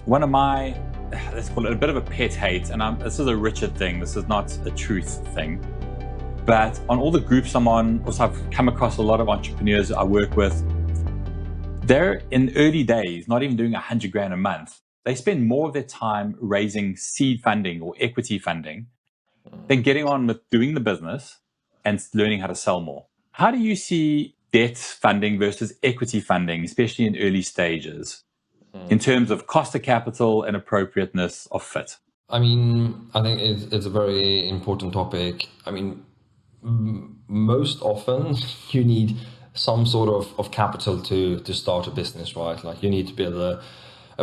One of my, let's call it a bit of a pet hate, and this is a Richard thing, this is not a truth thing, but on all the groups I'm on, also I've come across a lot of entrepreneurs I work with. They're in early days, not even doing 100 grand a month. They spend more of their time raising seed funding or equity funding than getting on with doing the business and learning how to sell more. How do you see debt funding versus equity funding, especially in early stages, in terms of cost of capital and appropriateness of fit? I mean, I think it's a very important topic. I mean, most often you need some sort of capital to start a business, right? Like you need to build a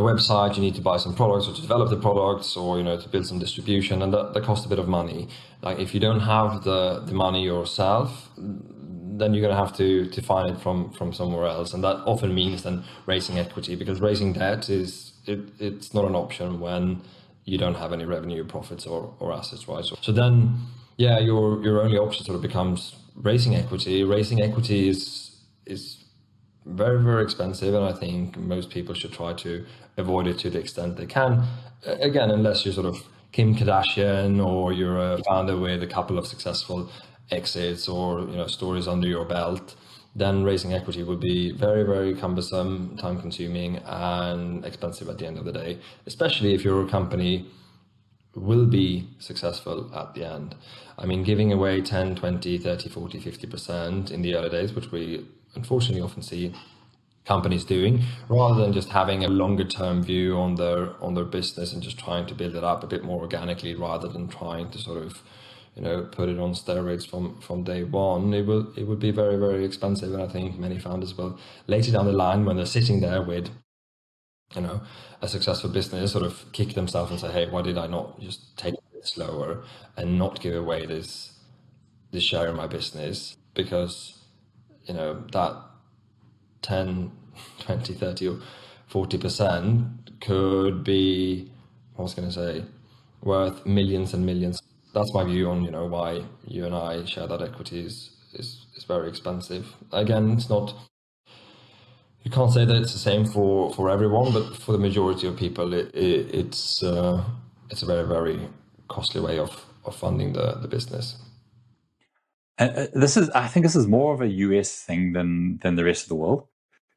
website, you need to buy some products or to develop the products, or to build some distribution, and that costs a bit of money. Like if you don't have the money yourself, then you're going to have to find it from somewhere else, and that often means then raising equity, because raising debt it's not an option when you don't have any revenue, profits, or assets, right? So then, yeah, your only option sort of becomes raising equity. Raising equity is very, very expensive, and I think most people should try to avoid it to the extent they can. Again, unless you're sort of Kim Kardashian, or you're a founder with a couple of successful exits, or stories under your belt, then raising equity would be very, very cumbersome, time consuming, and expensive at the end of the day, especially if your company will be successful at the end. I mean, giving away 10, 20, 30, 40, 50% in the early days, which we unfortunately often see companies doing, rather than just having a longer term view on their business and just trying to build it up a bit more organically, rather than trying to sort of put it on steroids from day one, it would be very, very expensive. And I think many founders will later down the line, when they're sitting there with a successful business, sort of kick themselves and say, hey, why did I not just take it slower and not give away this share in my business? Because that 10, 20, 30 or 40% could be, I was going to say, worth millions and millions. That's my view on why you and I share that equity is very expensive. Again, it's not, you can't say that it's the same for everyone, but for the majority of people, it's a very, very costly way of funding the business. I think this is more of a US thing than the rest of the world,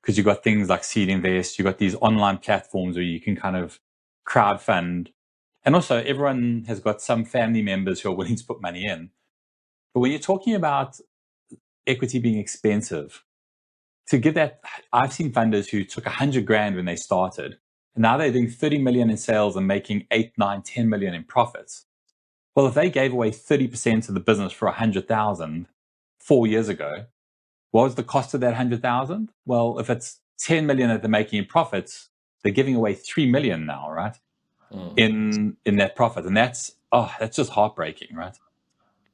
because you've got things like Seed Invest, you've got these online platforms where you can kind of crowdfund. And also everyone has got some family members who are willing to put money in. But when you're talking about equity being expensive, to give that, I've seen funders who took 100 grand when they started, and now they're doing 30 million in sales and making 8, 9, 10 million in profits. Well, if they gave away 30% of the business for 100,000 4 years ago, what was the cost of that 100,000? Well, if it's 10 million that they're making in profits, they're giving away 3 million now, right? In that profit. And that's just heartbreaking, right?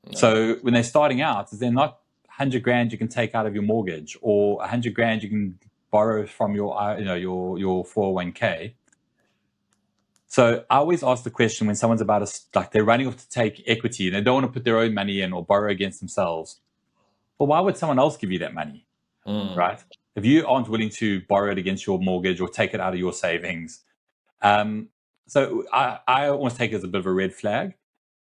No. So when they're starting out, they're not 100 grand you can take out of your mortgage, or 100 grand you can borrow from your 401k. So I always ask the question when someone's about to, like, they're running off to take equity and they don't want to put their own money in or borrow against themselves. Well, why would someone else give you that money, right? If you aren't willing to borrow it against your mortgage or take it out of your savings. So I almost take it as a bit of a red flag.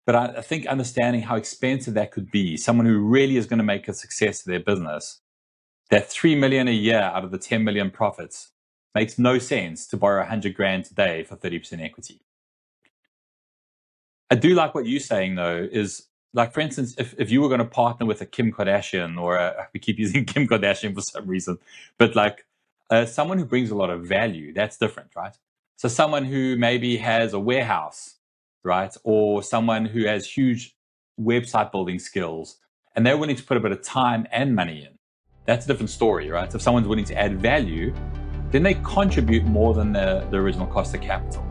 But I think understanding how expensive that could be, someone who really is going to make a success of their business, that 3 million a year out of the 10 million profits makes no sense to borrow 100 grand today for 30% equity. I do like what you're saying, though, is like, for instance, if you were going to partner with a Kim Kardashian, or we keep using Kim Kardashian for some reason, but like someone who brings a lot of value, that's different, right? So someone who maybe has a warehouse, right? Or someone who has huge website building skills, and they're willing to put a bit of time and money in. That's a different story, right? If someone's willing to add value, then they contribute more than the original cost of capital.